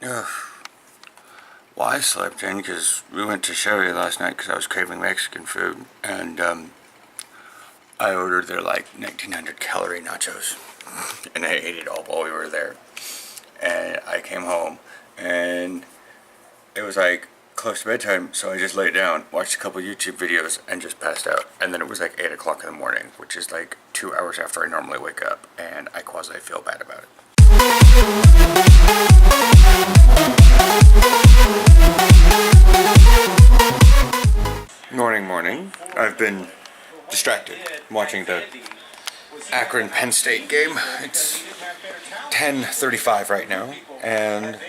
Ugh. Well, I slept in because we went to Sherry last night because I was craving Mexican food, and I ordered their like 1900 calorie nachos, and I ate it all while we were there. And I came home, and it was like close to bedtime, so I just laid down, watched a couple YouTube videos, and just passed out. And then it was like 8 o'clock in the morning, which is like 2 hours after I normally wake up, and I quasi feel bad about it. Morning. I've been distracted watching the Akron-Penn State game. It's 10:35 right now, and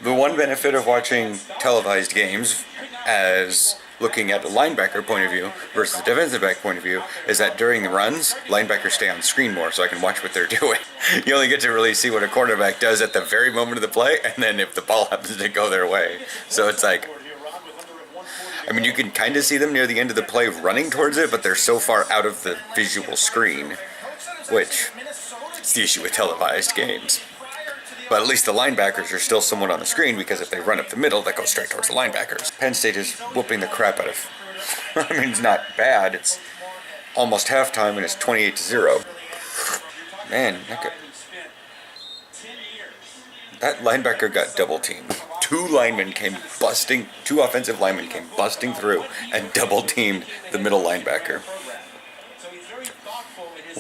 the one benefit of watching televised games as looking at the linebacker point of view versus the defensive back point of view is that during the runs, linebackers stay on screen more so I can watch what they're doing. You only get to really see what a quarterback does at the very moment of the play, and then if the ball happens to go their way. So it's like, I mean, you can kind of see them near the end of the play running towards it, but they're so far out of the visual screen, which is the issue with televised games. But at least the linebackers are still somewhat on the screen, because if they run up the middle, that goes straight towards the linebackers. Penn State is whooping the crap out of... I mean, it's not bad. It's almost halftime, and it's 28-0. Man, that linebacker got double-teamed. Two offensive linemen came busting through and double-teamed the middle linebacker.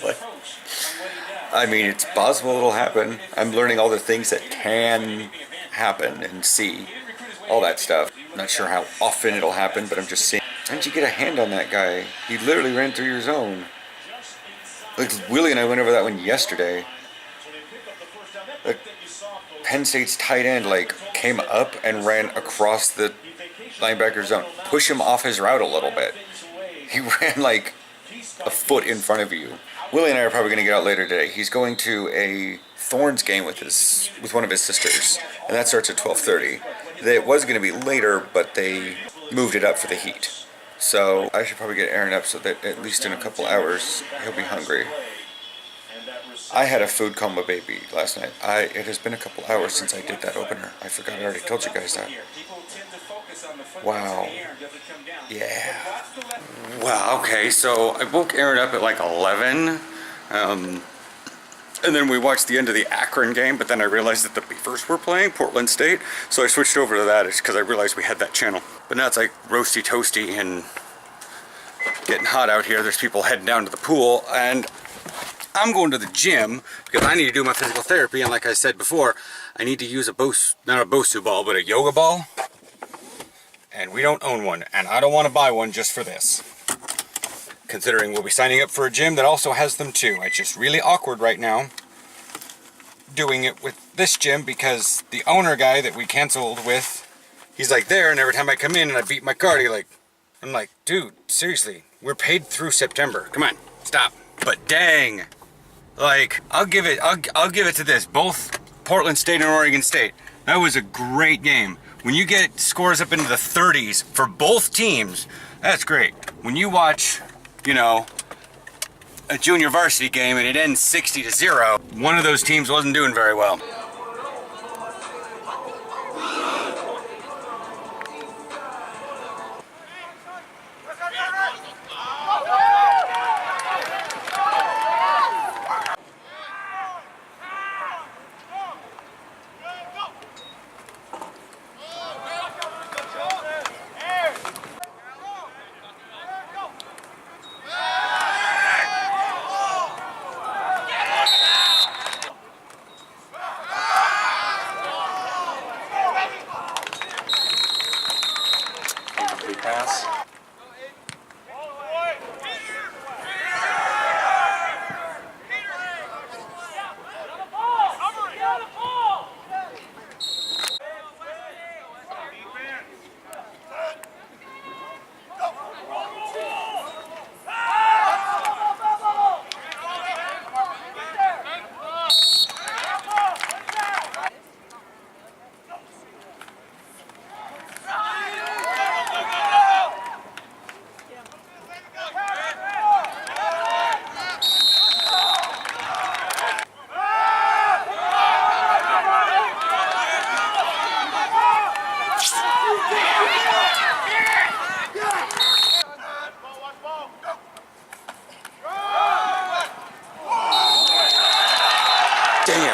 What? I mean, it's possible it'll happen. I'm learning all the things that can happen and see. All that stuff. Not sure how often it'll happen, but I'm just seeing. Why didn't you get a hand on that guy? He literally ran through your zone. Like, Willie and I went over that one yesterday. Like, Penn State's tight end, like, came up and ran across the linebacker's zone. Push him off his route a little bit. He ran, like, a foot in front of you. Willie and I are probably going to get out later today. He's going to a Thorns game with one of his sisters, and that starts at 12:30. It was going to be later, but they moved it up for the heat. So I should probably get Aaron up so that at least in a couple hours he'll be hungry. I had a food coma baby last night. It has been a couple hours since I did that opener. I forgot I already told you guys that. Wow. Yeah. Wow, okay, so I woke Aaron up at like 11. And then we watched the end of the Akron game, but then I realized that the Beavers were playing Portland State, so I switched over to that because I realized we had that channel. But now it's like roasty toasty and getting hot out here. There's people heading down to the pool, and I'm going to the gym because I need to do my physical therapy, and like I said before, I need to use not a Bosu ball, but a yoga ball. And we don't own one, and I don't want to buy one just for this. Considering we'll be signing up for a gym that also has them too. It's just really awkward right now doing it with this gym because the owner guy that we canceled with, he's like there, and every time I come in and I beat my card, I'm like, dude, seriously, we're paid through September. Come on, stop. But dang, like, I'll give it to this. Both Portland State and Oregon State. That was a great game. When you get scores up into the 30s for both teams, that's great. When you watch, you know, a junior varsity game and it ends 60-0, one of those teams wasn't doing very well.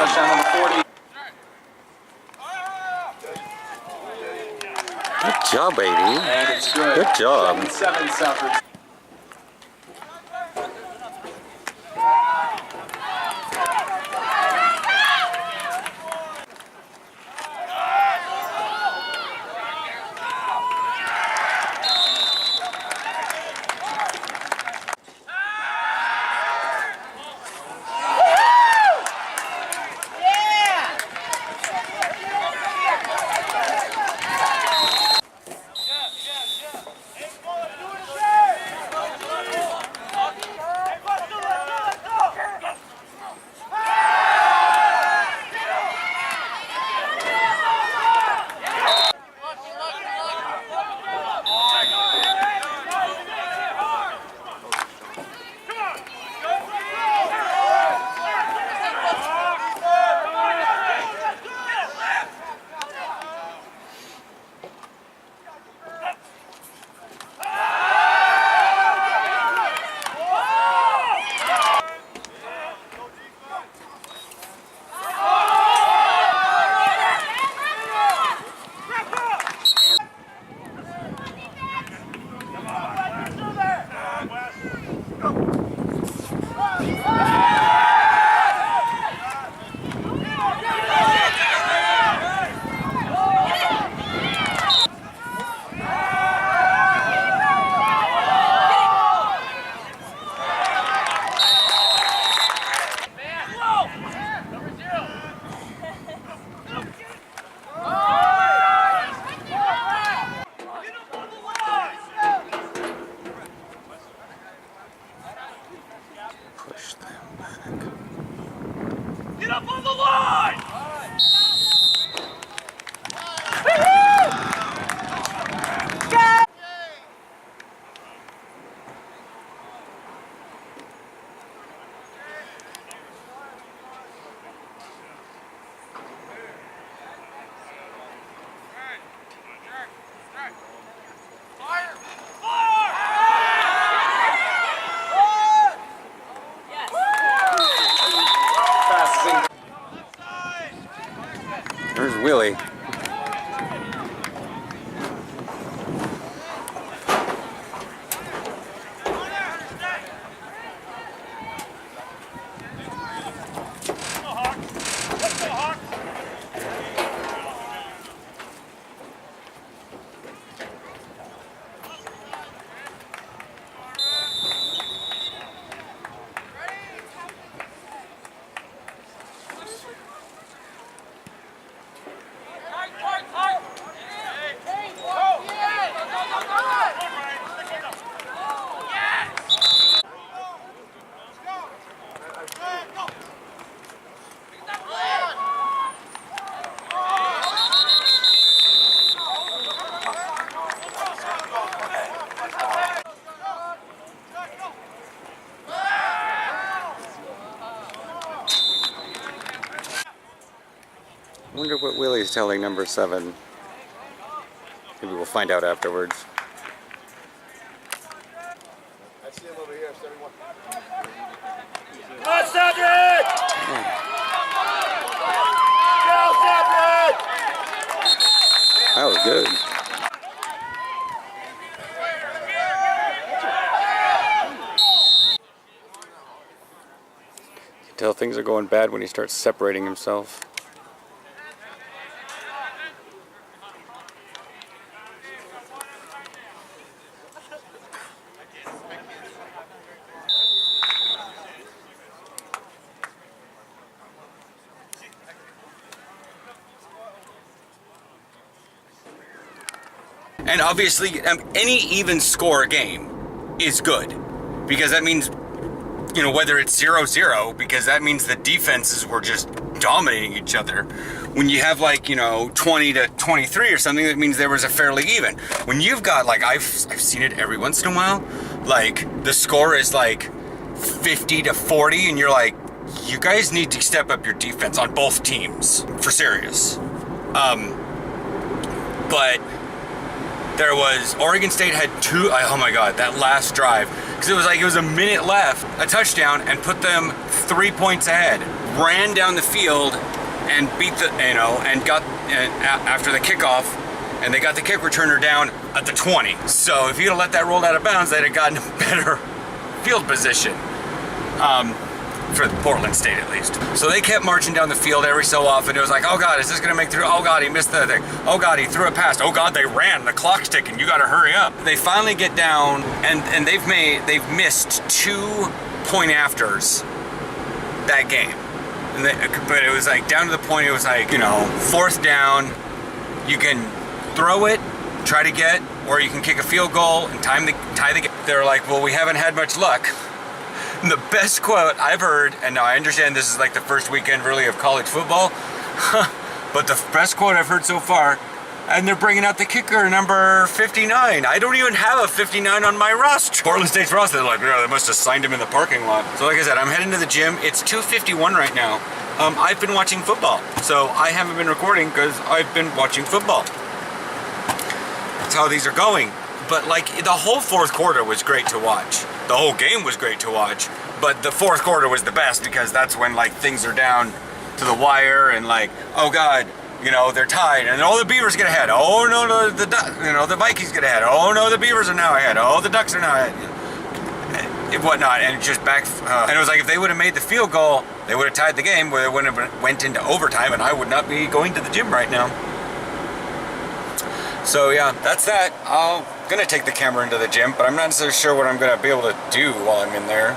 Touchdown number 40. Good job, baby. And it's good. Good job. 7-7 Southridge. Push them back. Get up on the line! There's Willie. I wonder what Willie's telling number 7. Maybe we'll find out afterwards. I see him over here, 71. Come on, Southridge! Go, Southridge! That was good. You can tell things are going bad when he starts separating himself. And obviously, any even score game is good, because that means, you know, whether it's 0-0, because that means the defenses were just dominating each other. When you have, like, you know, 20-23 or something, that means there was a fairly even. When you've got, like, I've seen it every once in a while, like, the score is like 50-40, and you're like, you guys need to step up your defense on both teams, for serious. But there was, Oregon State had two, oh my God, that last drive. Because it was a minute left, a touchdown, and put them 3 points ahead. ran down the field and beat the, and got, after the kickoff, and they got the kick returner down at the 20. So if you'd have let that roll out of bounds, they'd have gotten a better field position. For Portland State at least. So they kept marching down the field every so often. It was like, oh God, is this gonna make through? Oh God, he missed the thing. Oh God, he threw it past. Oh God, they ran. The clock's ticking. You gotta hurry up. They finally get down, and they've missed 2 point afters that game. But it was like down to the point. It was like, 4th down. You can throw it, try to get, or you can kick a field goal and tie the game. They're like, well, we haven't had much luck. And the best quote I've heard, and now I understand this is like the first weekend really of college football, but the best quote I've heard so far, and they're bringing out the kicker, number 59. I don't even have a 59 on my roster. Portland State's roster, they're like, they must have signed him in the parking lot. So like I said, I'm heading to the gym. It's 2:51 right now. I've been watching football, so I haven't been recording because I've been watching football. That's how these are going. But like the whole 4th quarter was great to watch. The whole game was great to watch, but the 4th quarter was the best because that's when like things are down to the wire and like, oh God, they're tied, and the Beavers get ahead. Oh no, the Vikings get ahead. Oh no, the Beavers are now ahead. Oh, the Ducks are now ahead. And whatnot, and just back. And it was like if they would have made the field goal, they would have tied the game, where they wouldn't have went into overtime, and I would not be going to the gym right now. So yeah, that's that. I'm gonna take the camera into the gym, but I'm not so sure what I'm gonna be able to do while I'm in there.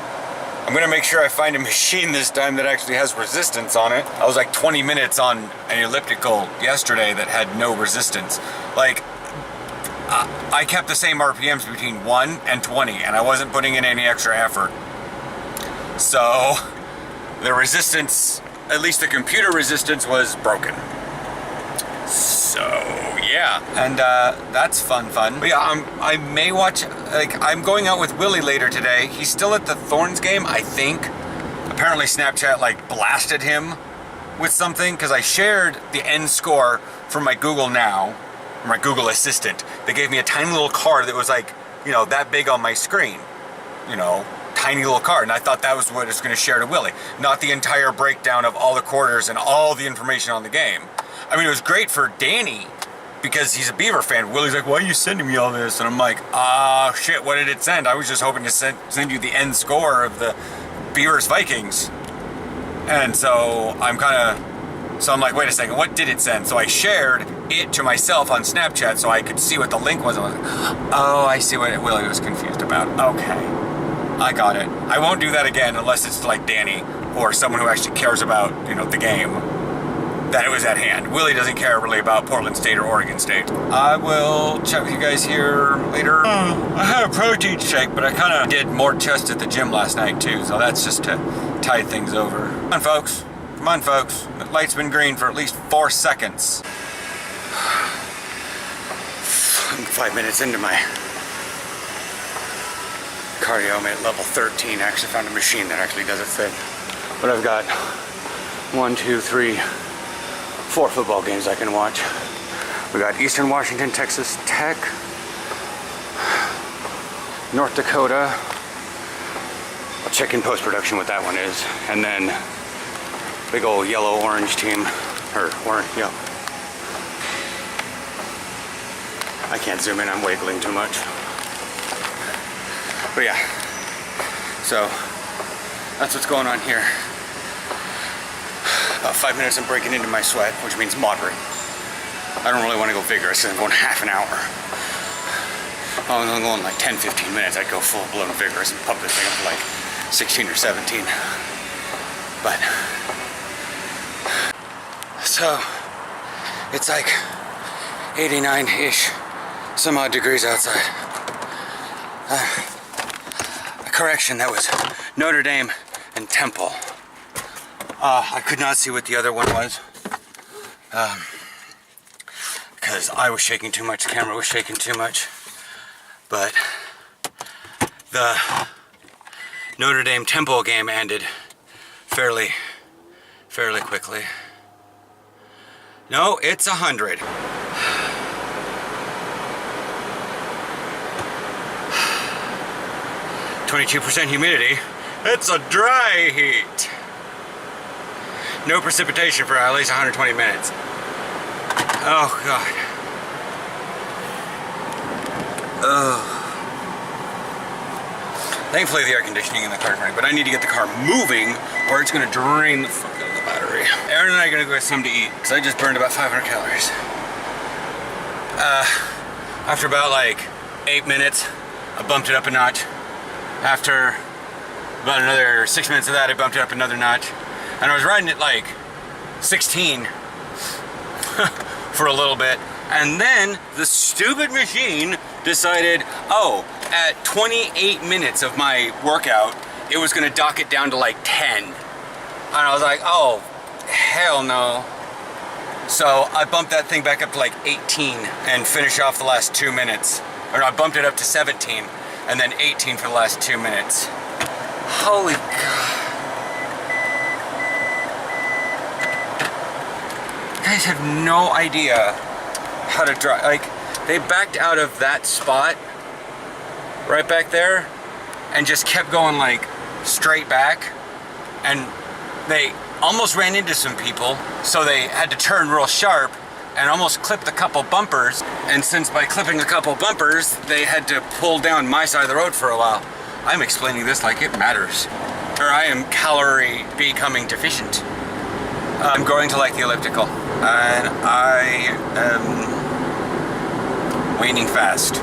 I'm gonna make sure I find a machine this time that actually has resistance on it. I was like 20 minutes on an elliptical yesterday that had no resistance. Like, I kept the same RPMs between 1 and 20, and I wasn't putting in any extra effort. So, the resistance, at least the computer resistance, was broken. So yeah, and that's fun. But yeah, I may watch, I'm going out with Willie later today. He's still at the Thorns game, I think. Apparently Snapchat blasted him with something because I shared the end score from my Google Now, or my Google Assistant. They gave me a tiny little card that was that big on my screen. Tiny little card, and I thought that was what it was going to share to Willie, not the entire breakdown of all the quarters and all the information on the game. I mean, it was great for Danny because he's a Beaver fan. Willie's like, why are you sending me all this? And I'm like, shit, what did it send? I was just hoping to send you the end score of the Beavers Vikings. And so I'm like, wait a second, what did it send? So I shared it to myself on Snapchat so I could see what the link was. I was like, oh, I see what Willie was confused about. Okay, I got it. I won't do that again unless it's like Danny or someone who actually cares about, the game that it was at hand. Willie doesn't care really about Portland State or Oregon State. I will chat with you guys here later. I had a protein shake, but I kind of did more chest at the gym last night too, so that's just to tide things over. Come on, folks. Come on, folks. The light's been green for at least 4 seconds. I'm 5 minutes into my cardio. I'm at level 13. I actually found a machine that actually does it fit. But I've got 1, 2, 3, 4 football games I can watch. We got Eastern Washington, Texas Tech, North Dakota. I'll check in post-production what that one is. And then big old yellow-orange team, or orange, yeah. I can't zoom in, I'm wiggling too much. But yeah, so that's what's going on here. About 5 minutes I'm breaking into my sweat, which means moderate. I don't really want to go vigorous because I'm going half an hour. Oh, I'm going like 10-15 minutes, I'd go full-blown vigorous and pump this thing up to like 16 or 17. But, so, it's like 89-ish, some odd degrees outside. Correction, that was Notre Dame and Temple. I could not see what the other one was because I was shaking too much, the camera was shaking too much. But the Notre Dame Temple game ended fairly quickly. No, it's 100. .22% humidity. It's a dry heat. no precipitation for at least 120 minutes. Oh God. Oh. Thankfully the air conditioning in the car is running, but I need to get the car moving or it's gonna drain the fuck out of the battery. Aaron and I are gonna go get something to eat because I just burned about 500 calories. After about like 8 minutes, I bumped it up a notch. After about another 6 minutes of that, I bumped it up another notch. And I was riding it like 16 for a little bit. And then the stupid machine decided, oh, at 28 minutes of my workout, it was gonna dock it down to like 10. And I was like, oh, hell no. So I bumped that thing back up to like 18 and finished off the last 2 minutes. Or no, I bumped it up to 17 and then 18 for the last 2 minutes. Holy God. You guys have no idea how to drive. Like, they backed out of that spot right back there and just kept going like straight back, and they almost ran into some people, so they had to turn real sharp and almost clipped a couple bumpers. And since by clipping a couple bumpers they had to pull down my side of the road for a while. I'm explaining this like it matters, or I am calorie becoming deficient. I'm going to like the elliptical and I am waning fast.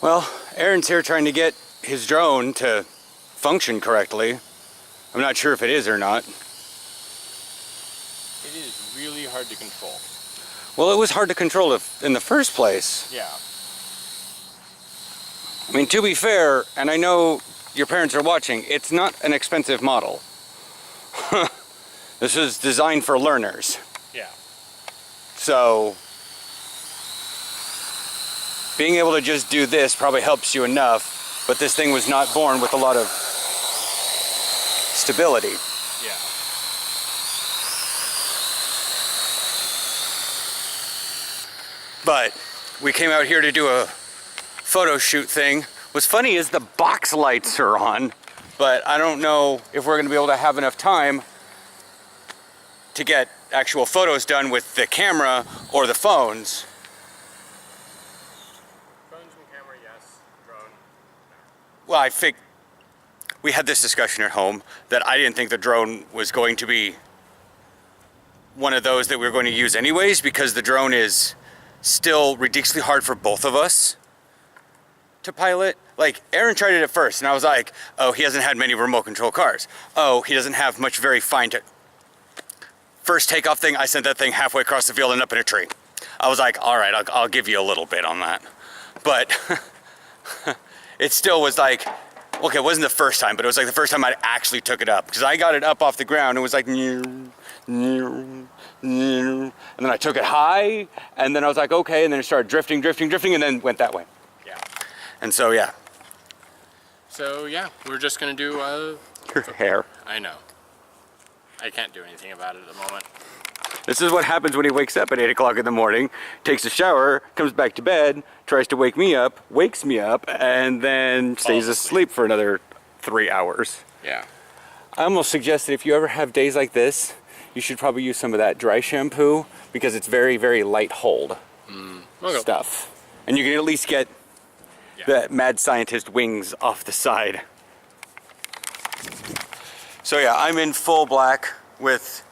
Well, Aaron's here trying to get his drone to function correctly. I'm not sure if it is or not. It is really hard to control. Well, it was hard to control in the first place. Yeah. I mean, to be fair, and I know your parents are watching, it's not an expensive model. This is designed for learners. Yeah. So being able to just do this probably helps you enough, but this thing was not born with a lot of stability. Yeah. But we came out here to do a photo shoot thing. What's funny is the box lights are on, but I don't know if we're gonna be able to have enough time to get actual photos done with the camera or the phones. Phones and camera, yes. Drone. Well, I think we had this discussion at home that I didn't think the drone was going to be one of those that we were going to use anyways, because the drone is still ridiculously hard for both of us to pilot. Like, Aaron tried it at first and I was like, oh, he hasn't had many remote control cars. Oh, he doesn't have much very fine first takeoff thing, I sent that thing halfway across the field and up in a tree. I was like, all right, I'll give you a little bit on that. But it still was like, okay, it wasn't the first time, but it was like the first time I actually took it up. Because I got it up off the ground and it was like, and then I took it high, and then I was like, okay, and then it started drifting, and then went that way. Yeah. And so, yeah. So yeah, we're just gonna do Your hair. I know. I can't do anything about it at the moment. This is what happens when he wakes up at 8 o'clock in the morning, takes a shower, comes back to bed, tries to wake me up, wakes me up, and then stays asleep for another 3 hours. Yeah. I almost suggest that if you ever have days like this, you should probably use some of that dry shampoo, because it's very, very light hold stuff. And you can at least get the mad scientist wings off the side. So yeah, I'm in full black with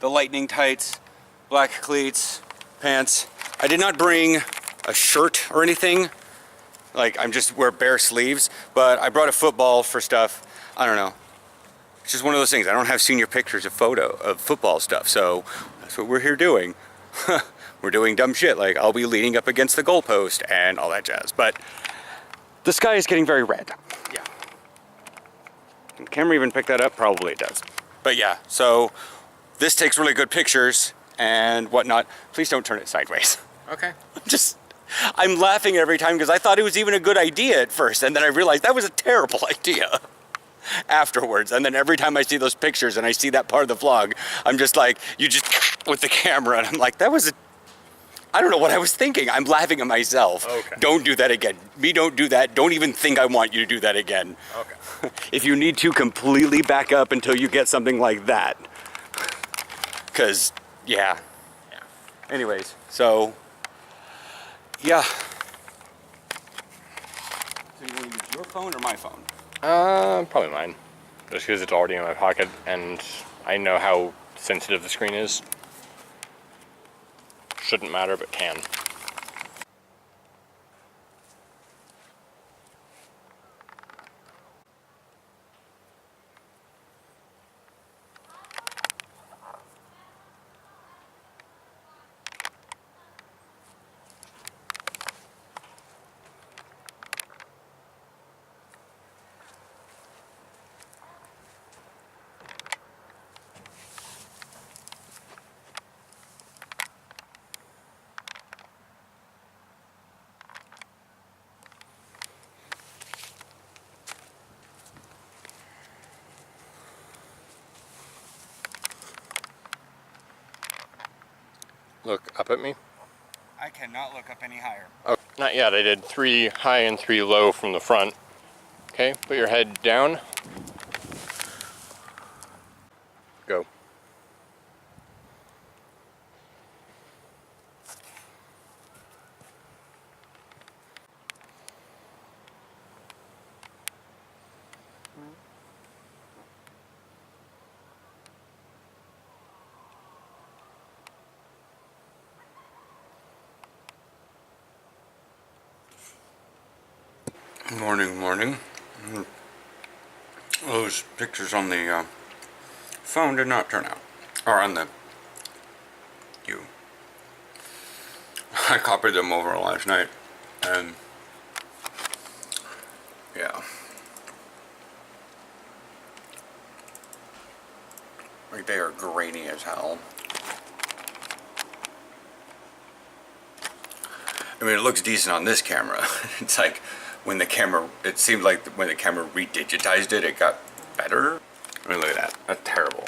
the lightning tights, black cleats, pants. I did not bring a shirt or anything. Like, I'm just wear bare sleeves, but I brought a football for stuff. I don't know. It's just one of those things. I don't have senior pictures of football stuff, so that's what we're here doing. We're doing dumb shit, like I'll be leaning up against the goalpost and all that jazz. But the sky is getting very red. Yeah. Can the camera even pick that up? Probably it does. But yeah, so this takes really good pictures and whatnot. Please don't turn it sideways. Okay. I'm laughing every time because I thought it was even a good idea at first, and then I realized that was a terrible idea afterwards. And then every time I see those pictures and I see that part of the vlog, I'm just like, you just with the camera, and I'm like, that was a I don't know what I was thinking. I'm laughing at myself. Okay. Don't do that again. Me, don't do that. Don't even think I want you to do that again. Okay. If you need to, completely back up until you get something like that. Because, yeah. Anyways, so, yeah. So you want to use your phone or my phone? Probably mine. Just because it's already in my pocket and I know how sensitive the screen is. Shouldn't matter, but can. Look up at me. I cannot look up any higher. Oh, not yet. I did 3 high and 3 low from the front. Okay, put your head down. Go. Morning. Those pictures on the phone did not turn out. Or on the... I copied them over last night. And... yeah. Like, they are grainy as hell. I mean, it looks decent on this camera. It's like... it seemed like when the camera redigitized it, it got better. I mean, look at that. That's terrible.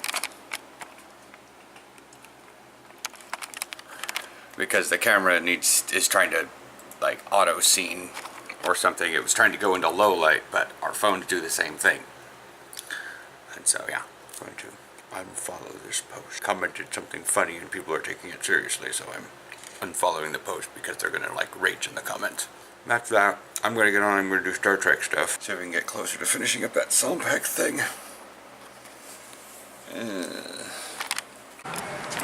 Because the camera is trying to, like, auto scene or something. It was trying to go into low light, but our phones do the same thing. And so, yeah, I'm going to unfollow this post. Commented something funny and people are taking it seriously, so I'm unfollowing the post because they're gonna, like, rage in the comments. That's that. I'm gonna get on, I'm gonna do Star Trek stuff. See if we can get closer to finishing up that sound pack thing.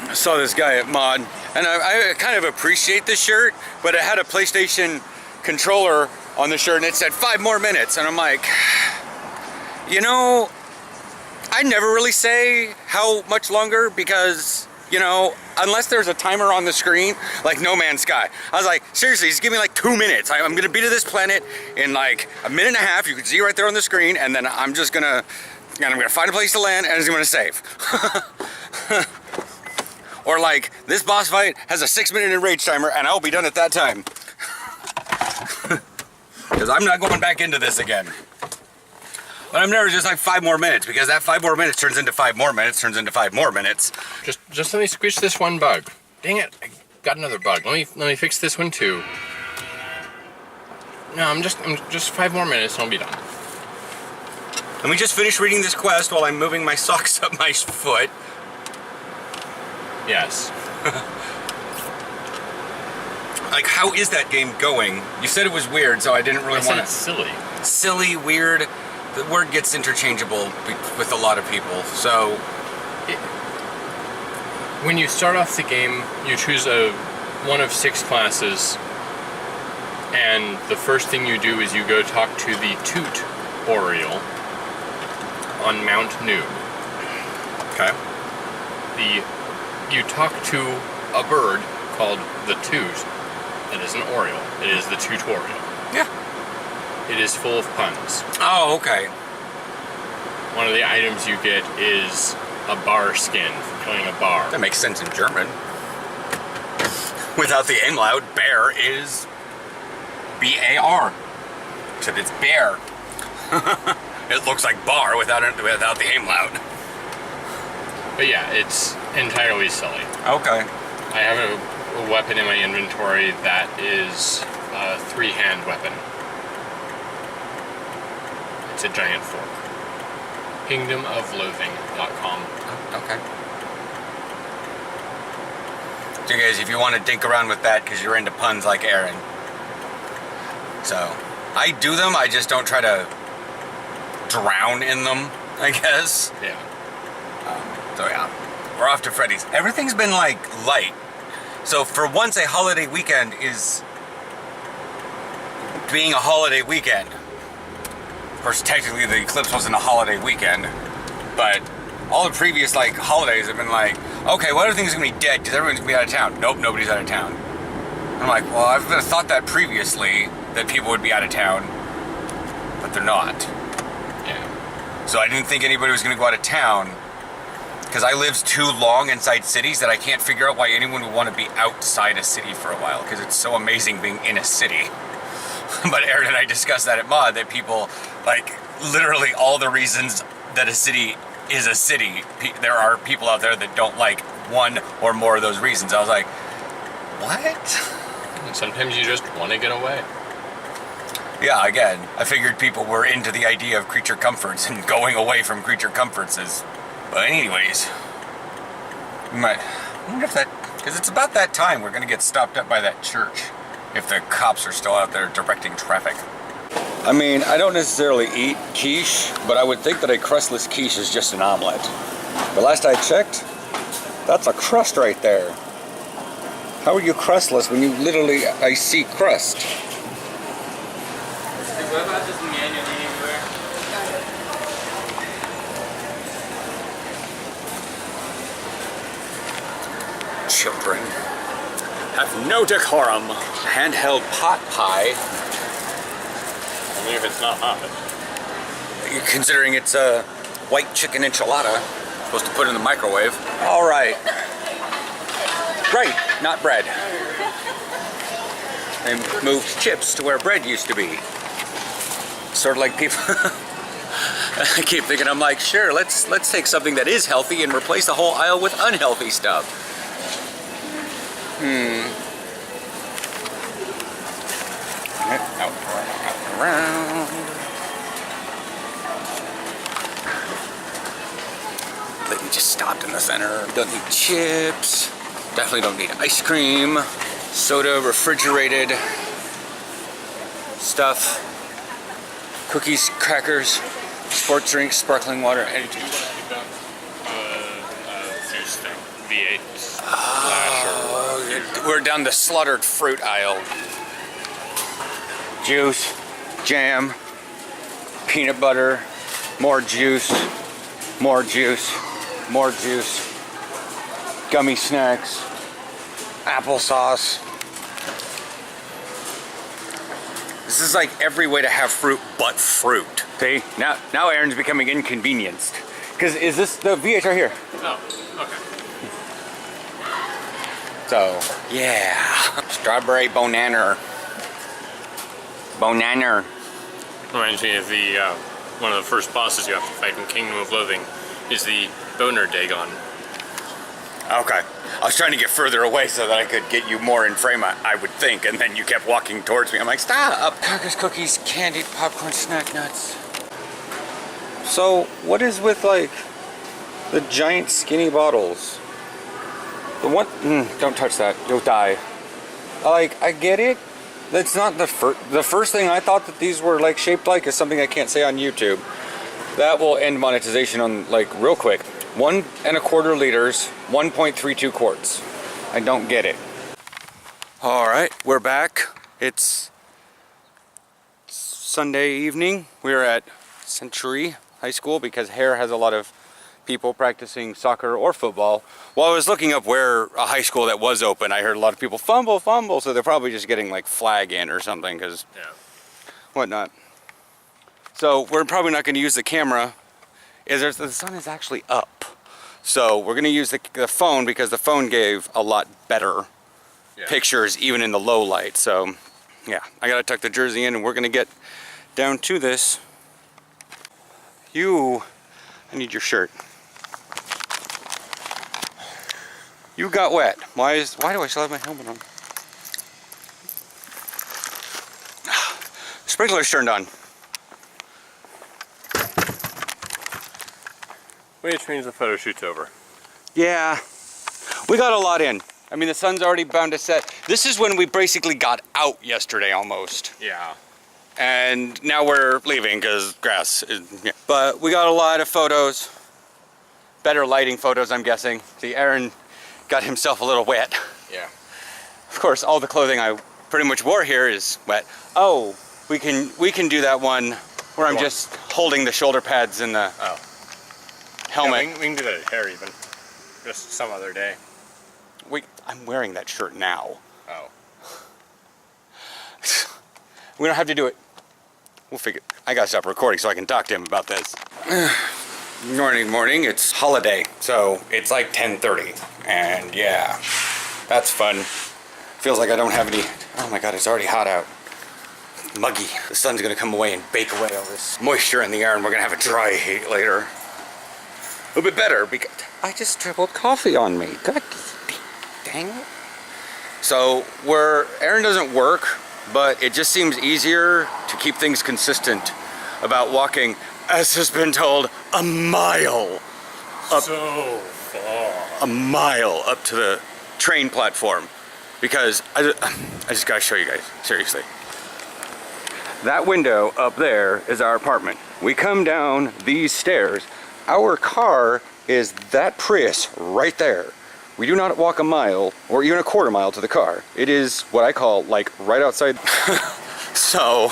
I saw this guy at Mod, and I kind of appreciate the shirt, but it had a PlayStation controller on the shirt and it said 5 more minutes, and I'm like, you know, I never really say how much longer because, you know, unless there's a timer on the screen, like No Man's Sky. I was like, seriously, just give me like 2 minutes. I'm gonna be to this planet in like a minute and a half. You can see right there on the screen, and then I'm gonna find a place to land, and it's gonna save. Or like, this boss fight has a 6-minute enrage timer, and I'll be done at that time. Because I'm not going back into this again. But I'm never just like 5 more minutes, because that 5 more minutes turns into 5 more minutes, turns into 5 more minutes. Just let me squish this one bug. Dang it, I got another bug. Let me fix this one too. No, I'm just 5 more minutes and I'll be done. Let me just finish reading this quest while I'm moving my socks up my foot. Yes. Like, how is that game going? You said it was weird, so I didn't really want to... It's silly. Silly, weird. The word gets interchangeable with a lot of people, so... When you start off the game, you choose one of 6 classes, and the first thing you do is you go talk to the Toot Oriole on Mount Noob. Okay. You talk to a bird called the Toot. It is an Oriole. It is the tutorial. Yeah. It is full of puns. Oh, okay. One of the items you get is a bar skin for killing a bar. That makes sense in German. Without the umlaut, bear is B-A-R. Except it's bear. It looks like bar without the umlaut. But yeah, it's entirely silly. Okay. I have a weapon in my inventory that is a 3-hand weapon. It's a giant fork. kingdomofloathing.com. Okay. So you guys, if you want to dink around with that because you're into puns like Aaron. So, I do them, I just don't try to drown in them, I guess. Yeah. So yeah, we're off to Freddy's. Everything's been like light. So for once a holiday weekend is being a holiday weekend. Of course, technically the eclipse wasn't a holiday weekend, but all the previous like holidays have been like, okay, well everything's gonna be dead because everyone's gonna be out of town. Nope, nobody's out of town. I'm like, well, I've thought that previously, that people would be out of town, but they're not. Yeah. So I didn't think anybody was gonna go out of town because I lived too long inside cities that I can't figure out why anyone would want to be outside a city for a while because it's so amazing being in a city. But Aaron and I discussed that at Mod, that people, like, literally all the reasons that a city is a city, there are people out there that don't like one or more of those reasons. I was like, what? And sometimes you just want to get away. Yeah, again, I figured people were into the idea of creature comforts and going away from creature comforts is... But anyways, I wonder if that, because it's about that time we're going to get stopped up by that church if the cops are still out there directing traffic. I mean, I don't necessarily eat quiche, but I would think that a crustless quiche is just an omelet. But last I checked, that's a crust right there. How are you crustless when you literally, I see crust? What about this manually anywhere? Children have no decorum. Handheld pot pie. Only if it's not hot. Considering it's a white chicken enchilada, supposed to put in the microwave. All right. Right, not bread. They moved chips to where bread used to be. Sort of like people. I keep thinking, I'm like, sure, let's take something that is healthy and replace the whole aisle with unhealthy stuff. Out around. Lady just stopped in the center. Don't need chips. Definitely don't need ice cream. Soda, refrigerated stuff. Cookies, crackers, sports drinks, sparkling water, energy. Juice thing. V8. We're down the slaughtered fruit aisle. Juice, jam, peanut butter, more juice, more juice, more juice, gummy snacks, applesauce. This is like every way to have fruit but fruit. See, now Aaron's becoming inconvenienced. Because is this the VH right here? Oh, okay. So, yeah. Strawberry bonanner. Bonanner. Reminds me of the one of the first bosses you have to fight in Kingdom of Loathing is the Boner Dagon. Okay. I was trying to get further away so that I could get you more in frame, I would think, and then you kept walking towards me. I'm like, stop! Crackers, cookies, candied popcorn, snack nuts. So, what is with, like, the giant skinny bottles? The one... don't touch that. You'll die. Like, I get it. That's not the first thing I thought that these were, like, shaped like is something I can't say on YouTube. That will end monetization on, like, real quick. 1 1/4 liters, 1.32 quarts. I don't get it. All right, we're back. It's Sunday evening. We're at Century High School because Hare has a lot of people practicing soccer or football. While I was looking up where a high school that was open, I heard a lot of people fumble, so they're probably just getting like flag in or something, because whatnot. So we're probably not going to use the camera. The sun is actually up, so we're going to use the phone because the phone gave a lot better pictures even in the low light. So yeah, I got to tuck the jersey in and we're going to get down to this. I need your shirt. You got wet. Why do I still have my helmet on? Sprinkler's turned on. Which means the photo shoot's over. Yeah, we got a lot in. I mean, the sun's already bound to set. This is when we basically got out yesterday almost. Yeah. And now we're leaving because grass is, yeah. But we got a lot of photos. Better lighting photos, I'm guessing. See, Aaron got himself a little wet. Yeah. Of course, all the clothing I pretty much wore here is wet. Oh, we can do that one where I'm just holding the shoulder pads and the helmet. Yeah, we can do that at hair even. Just some other day. I'm wearing that shirt now. Oh. We don't have to do it. We'll figure. I gotta stop recording so I can talk to him about this. Morning. It's holiday, so it's like 10:30, and yeah, that's fun. Feels like I don't have any. Oh my God, it's already hot out. Muggy. The sun's gonna come away and bake away all this moisture in the air, and we're gonna have a dry heat later. A little bit better because I just dribbled coffee on me. God dang it. So Aaron doesn't work, but it just seems easier to keep things consistent about walking, as has been told, a mile up. So far. A mile up to the train platform, because I just gotta show you guys, seriously. That window up there is our apartment. We come down these stairs. Our car is that Prius right there. We do not walk a mile or even a quarter mile to the car. It is what I call like right outside. So,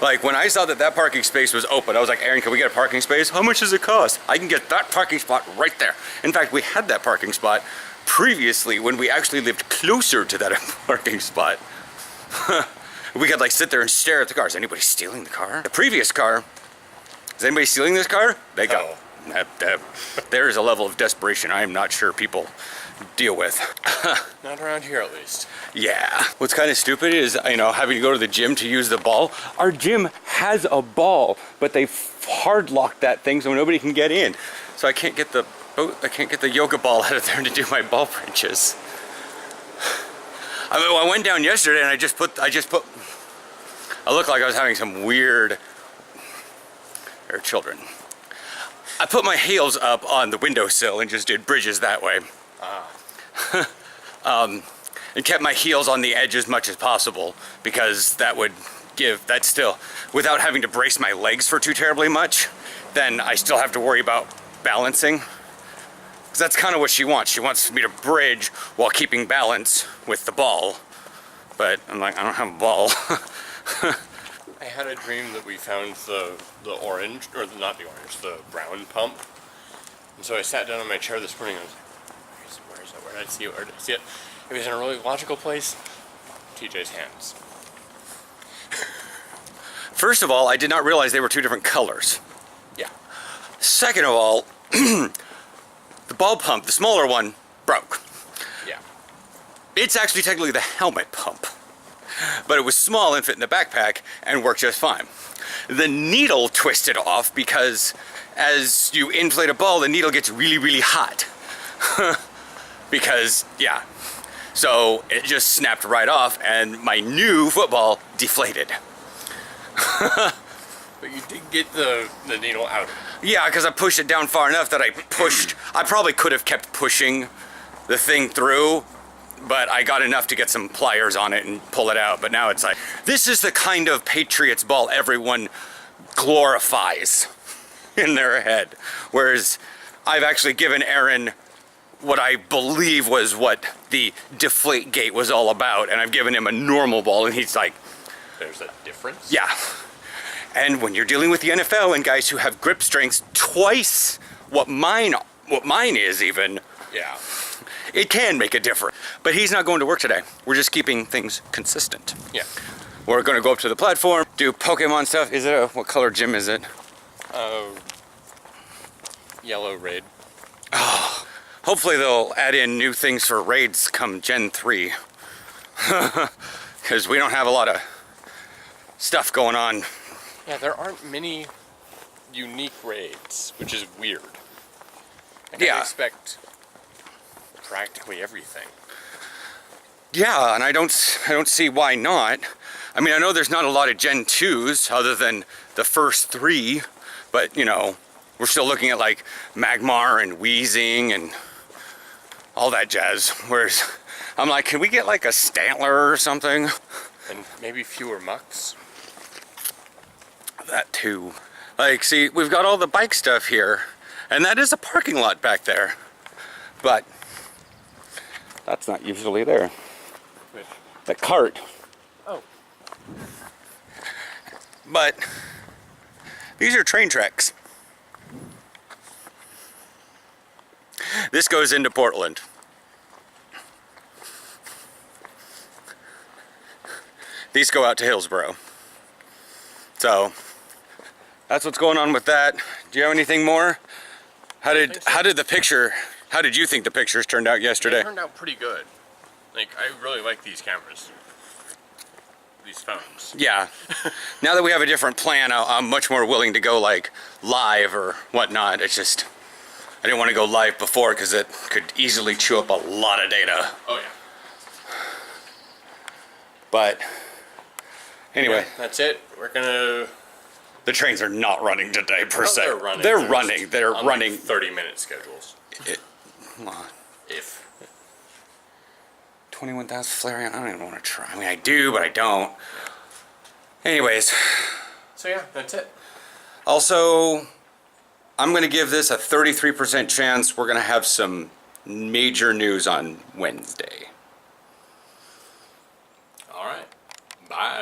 like when I saw that parking space was open, I was like, Aaron, can we get a parking space? How much does it cost? I can get that parking spot right there. In fact, we had that parking spot previously when we actually lived closer to that parking spot. We could like sit there and stare at the car. Is anybody stealing the car? The previous car, is anybody stealing this car? They go. Oh. There is a level of desperation I am not sure people deal with. Not around here, at least. Yeah. What's kind of stupid is, having to go to the gym to use the ball. Our gym has a ball, but they hard locked that thing so nobody can get in. So I can't get the yoga ball out of there to do my ball wrenches. I went down yesterday and I looked like I was having some weird. They're children. I put my heels up on the windowsill and just did bridges that way. And kept my heels on the edge as much as possible because that would give that still, without having to brace my legs for too terribly much, then I still have to worry about balancing. Because that's kind of what she wants. She wants me to bridge while keeping balance with the ball. But I'm like, I don't have a ball. I had a dream that we found the orange, or not the orange, the brown pump. And so I sat down on my chair this morning and I was like, where is it? Where did I see it? Where did I see it? It was in a really logical place. TJ's hands. First of all, I did not realize they were two different colors. Yeah. Second of all, the ball pump, the smaller one, broke. Yeah. It's actually technically the helmet pump. But it was small and fit in the backpack and worked just fine. The needle twisted off because as you inflate a ball, the needle gets really, really hot. Because, yeah. So it just snapped right off and my new football deflated. But you did get the needle out. Yeah, because I pushed it down far enough that I probably could have kept pushing the thing through, but I got enough to get some pliers on it and pull it out. But now it's like, this is the kind of Patriots ball everyone glorifies in their head. Whereas I've actually given Aaron what I believe was what the deflate gate was all about. And I've given him a normal ball and he's like, There's a difference? yeah. And when you're dealing with the NFL and guys who have grip strengths twice what mine is even, Yeah. it can make a difference. But he's not going to work today. We're just keeping things consistent. Yeah. We're going to go up to the platform, do Pokemon stuff. What color gym is it? Yellow raid. Hopefully they'll add in new things for raids come Gen 3. Because we don't have a lot of stuff going on. Yeah, there aren't many unique raids, which is weird. I Yeah. expect practically everything. Yeah, and I don't see why not. I mean, I know there's not a lot of Gen 2s other than the first 3, but you know, we're still looking at like Magmar and Wheezing and all that jazz. Whereas I'm like, can we get like a Stantler or something? And maybe fewer mucks. That too. Like, see, we've got all the bike stuff here, and that is a parking lot back there. But that's not usually there. Which? The cart. Oh. But these are train tracks. This goes into Portland. These go out to Hillsboro. So that's what's going on with that. Do you have anything more? How did you think the pictures turned out yesterday? They turned out pretty good. Like, I really like these cameras. These phones. Yeah. Now that we have a different plan, I'm much more willing to go like live or whatnot. It's just, I didn't want to go live before because it could easily chew up a lot of data. Oh yeah. But anyway, Yeah, that's it. We're gonna. the trains are not running today per se. They're running. They're just running. They're on, running. Like 30-minute schedules. Well, If. 21,000 Flareon. I don't even want to try. I mean, I do, but I don't. Anyways, So yeah, that's it. also, I'm going to give this a 33% chance we're going to have some major news on Wednesday. All right. Bye.